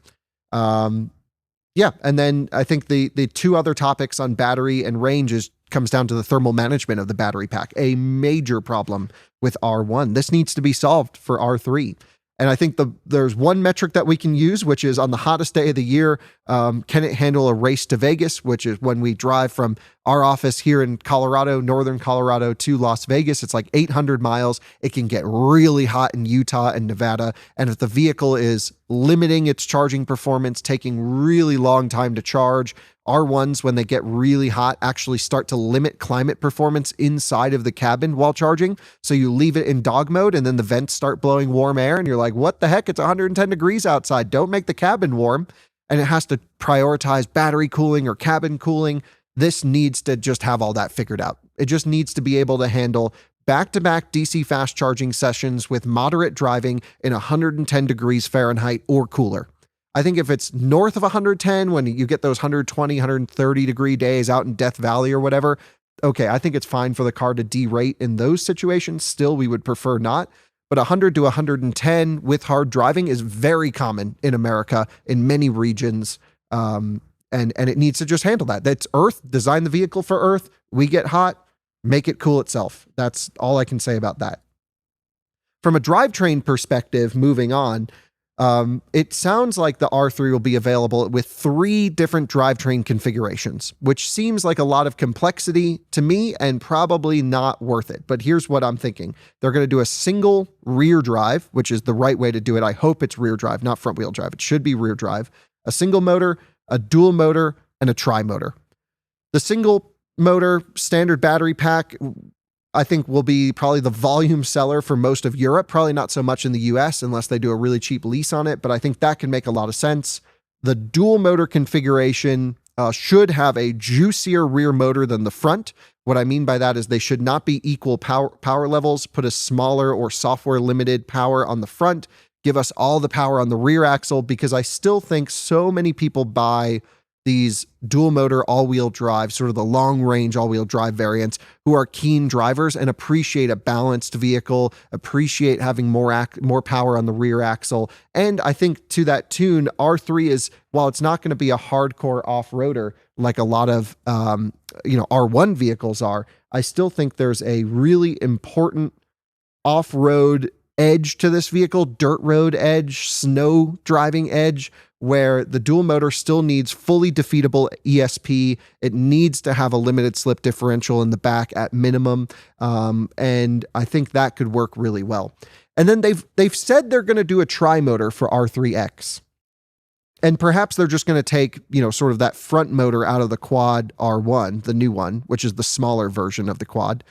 Yeah, and then I think the two other topics on battery and range comes down to the thermal management of the battery pack, a major problem with R1. This needs to be solved for R3. And I think there's one metric that we can use, which is on the hottest day of the year, can it handle a race to Vegas, which is when we drive from our office here in Colorado, northern Colorado, to Las Vegas. It's like 800 miles. It can get really hot in Utah and Nevada. And if the vehicle is limiting its charging performance, taking really long time to charge, R1s, when they get really hot, actually start to limit climate performance inside of the cabin while charging. So you leave it in dog mode and then the vents start blowing warm air and you're like, what the heck? It's 110 degrees outside. Don't make the cabin warm. And it has to prioritize battery cooling or cabin cooling. This needs to just have all that figured out. It just needs to be able to handle back-to-back DC fast charging sessions with moderate driving in 110 degrees Fahrenheit or cooler. I think if it's north of 110, when you get those 120, 130 degree days out in Death Valley or whatever, okay, I think it's fine for the car to derate in those situations. Still, we would prefer not. But 100 to 110 with hard driving is very common in America in many regions. And it needs to just handle that. That's Earth. Design the vehicle for Earth. We get hot, make it cool itself. That's all I can say about that. From a drivetrain perspective, moving on, it sounds like the R3 will be available with 3 different drivetrain configurations, which seems like a lot of complexity to me and probably not worth it. But here's what I'm thinking. They're going to do a single rear drive, which is the right way to do it. I hope it's rear drive, not front wheel drive. It should be rear drive. A single motor, a dual motor, and a tri-motor. The single motor standard battery pack, I think, will be probably the volume seller for most of Europe, probably not so much in the US unless they do a really cheap lease on it, but I think that can make a lot of sense. The dual motor configuration should have a juicier rear motor than the front. What I mean by that is they should not be equal power levels. Put a smaller or software limited power on the front, give us all the power on the rear axle, because I still think so many people buy these dual motor all-wheel drive, sort of the long-range all-wheel drive variants, who are keen drivers and appreciate a balanced vehicle, appreciate having more power on the rear axle. And I think to that tune, R3 is, while it's not going to be a hardcore off-roader like a lot of R1 vehicles are, I still think there's a really important off-road edge to this vehicle, dirt road edge, snow driving edge, where the dual motor still needs fully defeatable ESP. It needs to have a limited slip differential in the back at minimum. And I think that could work really well. And then they've said they're going to do a tri-motor for R3X. And perhaps they're just going to take, sort of that front motor out of the quad R1, the new one, which is the smaller version of the quad,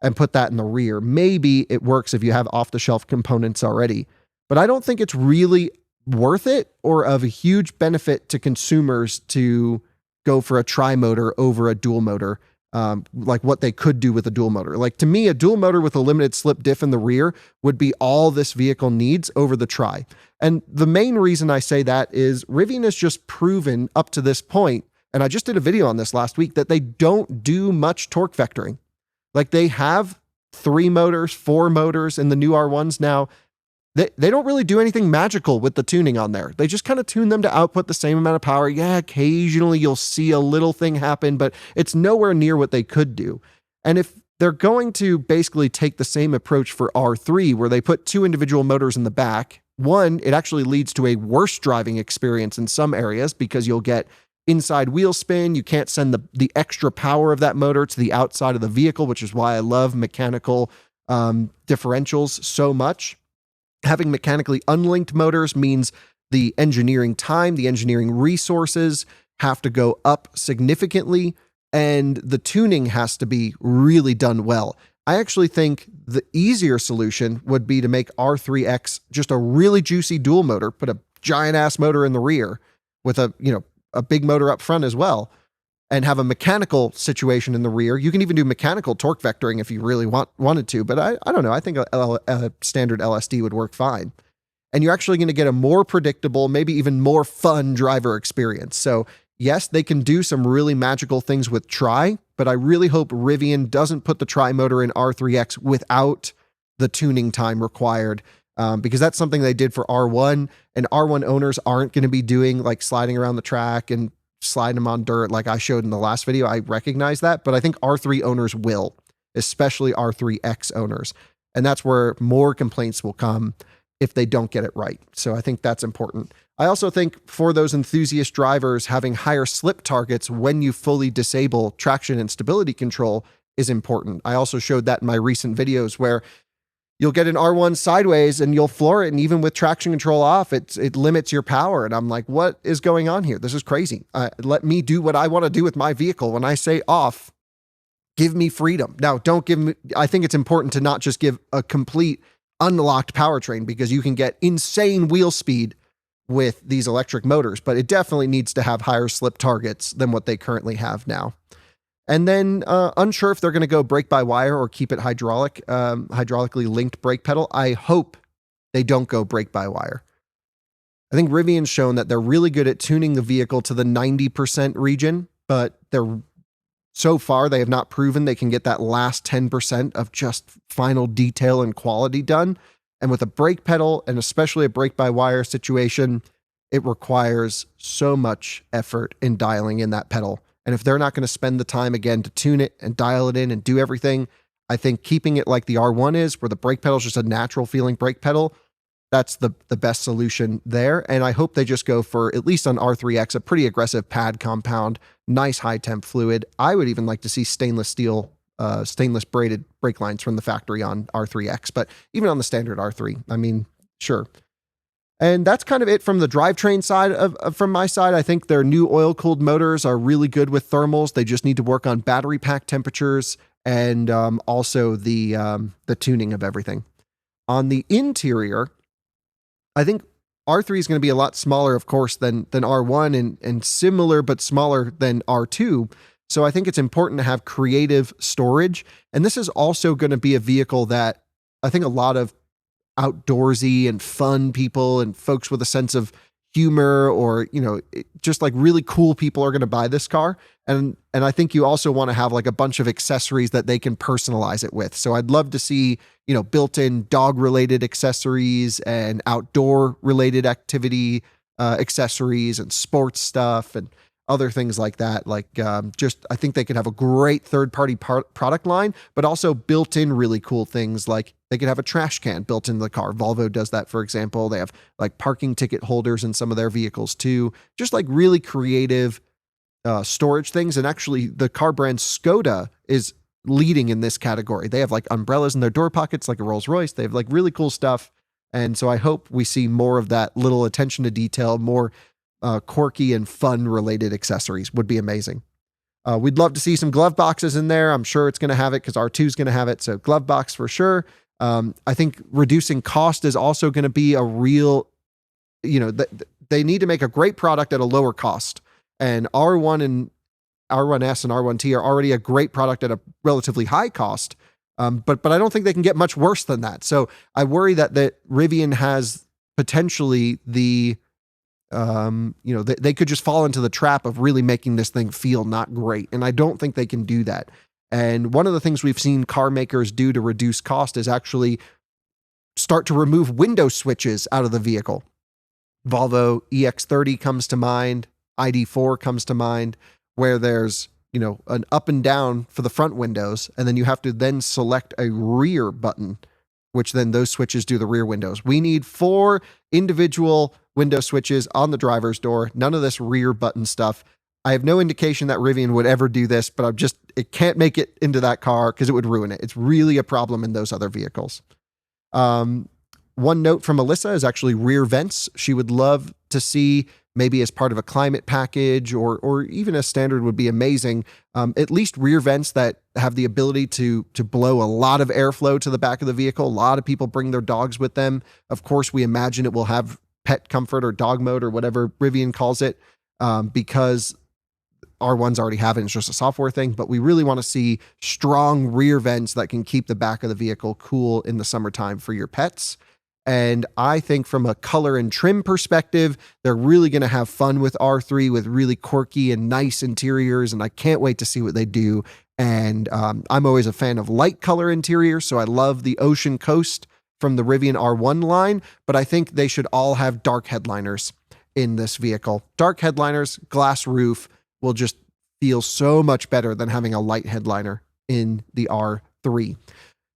and put that in the rear. Maybe it works if you have off-the-shelf components already, but I don't think it's really worth it or of a huge benefit to consumers to go for a tri-motor over a dual motor, like what they could do with a dual motor. Like, to me, a dual motor with a limited slip diff in the rear would be all this vehicle needs over the tri. And the main reason I say that is Rivian has just proven up to this point, and I just did a video on this last week, that they don't do much torque vectoring. Like, they have 3 motors, 4 motors in the new R1s now. They don't really do anything magical with the tuning on there. They just kind of tune them to output the same amount of power. Yeah, occasionally you'll see a little thing happen, but it's nowhere near what they could do. And if they're going to basically take the same approach for R3, where they put 2 individual motors in the back, one, it actually leads to a worse driving experience in some areas because you'll get inside wheel spin. You can't send the extra power of that motor to the outside of the vehicle, which is why I love mechanical differentials so much. Having mechanically unlinked motors means the engineering time, the engineering resources have to go up significantly, and the tuning has to be really done well. I actually think the easier solution would be to make R3X just a really juicy dual motor, put a giant ass motor in the rear with a big motor up front as well, and have a mechanical situation in the rear. You can even do mechanical torque vectoring if you really wanted to, but I don't know. I think a standard LSD would work fine. And you're actually going to get a more predictable, maybe even more fun driver experience. So yes, they can do some really magical things with tri, but I really hope Rivian doesn't put the tri motor in R3X without the tuning time required, because that's something they did for R1, and R1 owners aren't going to be doing like sliding around the track and sliding them on dirt like I showed in the last video. I recognize that, but I think R3 owners will, especially R3X owners. And that's where more complaints will come if they don't get it right. So I think that's important. I also think for those enthusiast drivers, having higher slip targets when you fully disable traction and stability control is important. I also showed that in my recent videos where you'll get an R1 sideways and you'll floor it, and even with traction control off, it limits your power. And I'm like, what is going on here? This is crazy. Let me do what I want to do with my vehicle. When I say off, give me freedom. Now, don't give me, I think it's important to not just give a complete unlocked powertrain, because you can get insane wheel speed with these electric motors, but it definitely needs to have higher slip targets than what they currently have now. And then unsure if they're going to go brake-by-wire or keep it hydraulically linked brake pedal. I hope they don't go brake-by-wire. I think Rivian's shown that they're really good at tuning the vehicle to the 90% region, but so far they have not proven they can get that last 10% of just final detail and quality done. And with a brake pedal, and especially a brake-by-wire situation, it requires so much effort in dialing in that pedal. And if they're not going to spend the time again to tune it and dial it in and do everything, I think keeping it like the R1 is, where the brake pedal is just a natural feeling brake pedal, that's the best solution there. And I hope they just go for, at least on R3X, a pretty aggressive pad compound, nice high temp fluid. I would even like to see stainless braided brake lines from the factory on R3X, but even on the standard R3, I mean, sure. And that's kind of it from the drivetrain side from my side. I think their new oil-cooled motors are really good with thermals. They just need to work on battery pack temperatures and also the tuning of everything. On the interior, I think R3 is going to be a lot smaller, of course, than R1 and similar but smaller than R2. So I think it's important to have creative storage. And this is also going to be a vehicle that I think a lot of outdoorsy and fun people and folks with a sense of humor, or, just like really cool people, are going to buy this car. And I think you also want to have like a bunch of accessories that they can personalize it with. So I'd love to see, built-in dog-related accessories and outdoor-related activity accessories and sports stuff. And other things like that. Like just, I think they could have a great third-party product line, but also built-in really cool things like they could have a trash can built into the car. Volvo does that, for example. They have like parking ticket holders in some of their vehicles too. Just like really creative storage things. And actually the car brand Skoda is leading in this category. They have like umbrellas in their door pockets, like a Rolls Royce. They have like really cool stuff. And so I hope we see more of that little attention to detail, more quirky and fun related accessories would be amazing. We'd love to see some glove boxes in there. I'm sure it's going to have it because R2 is going to have it. So glove box for sure. I think reducing cost is also going to be a real, they need to make a great product at a lower cost. And R1 and R1S and R1T are already a great product at a relatively high cost. But I don't think they can get much worse than that. So I worry that Rivian has potentially they could just fall into the trap of really making this thing feel not great. And I don't think they can do that. And one of the things we've seen car makers do to reduce cost is actually start to remove window switches out of the vehicle. Volvo EX30 comes to mind, ID4 comes to mind, where there's, an up and down for the front windows, and then you have to then select a rear button, which then those switches do the rear windows. We need 4 individual window switches on the driver's door, none of this rear button stuff. I have no indication that Rivian would ever do this, but it can't make it into that car because it would ruin it. It's really a problem in those other vehicles. One note from Alyssa is actually rear vents. She would love to see, maybe as part of a climate package or even a standard would be amazing, at least rear vents that have the ability to blow a lot of airflow to the back of the vehicle. A lot of people bring their dogs with them. Of course, we imagine it will have pet comfort or dog mode or whatever Rivian calls it, because R1s already have it. It's just a software thing, but we really want to see strong rear vents that can keep the back of the vehicle cool in the summertime for your pets. And I think from a color and trim perspective, they're really going to have fun with R3 with really quirky and nice interiors. And I can't wait to see what they do. And I'm always a fan of light color interiors. So I love the Ocean Coast from the Rivian R1 line, but I think they should all have dark headliners in this vehicle. Dark headliners, glass roof will just feel so much better than having a light headliner in the R3.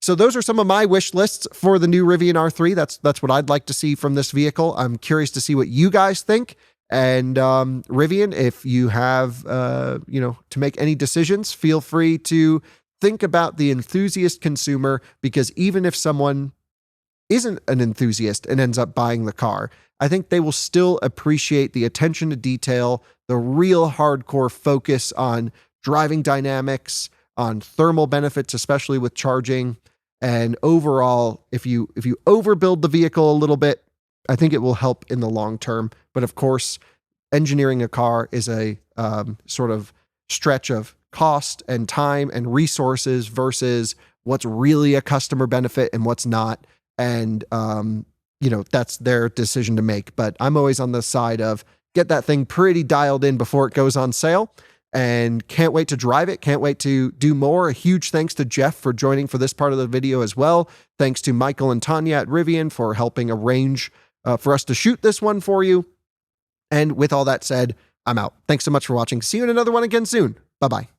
So those are some of my wish lists for the new Rivian R3. That's what I'd like to see from this vehicle. I'm curious to see what you guys think. And Rivian, if you have, to make any decisions, feel free to think about the enthusiast consumer, because even if someone isn't an enthusiast and ends up buying the car, I think they will still appreciate the attention to detail, the real hardcore focus on driving dynamics, on thermal benefits, especially with charging. And overall, if you overbuild the vehicle a little bit, I think it will help in the long term. But of course, engineering a car is a sort of stretch of cost and time and resources versus what's really a customer benefit and what's not. And, that's their decision to make. But I'm always on the side of get that thing pretty dialed in before it goes on sale. And can't wait to drive it. Can't wait to do more. A huge thanks to Jeff for joining for this part of the video as well. Thanks to Michael and Tanya at Rivian for helping arrange for us to shoot this one for you. And with all that said, I'm out. Thanks so much for watching. See you in another one again soon. Bye-bye.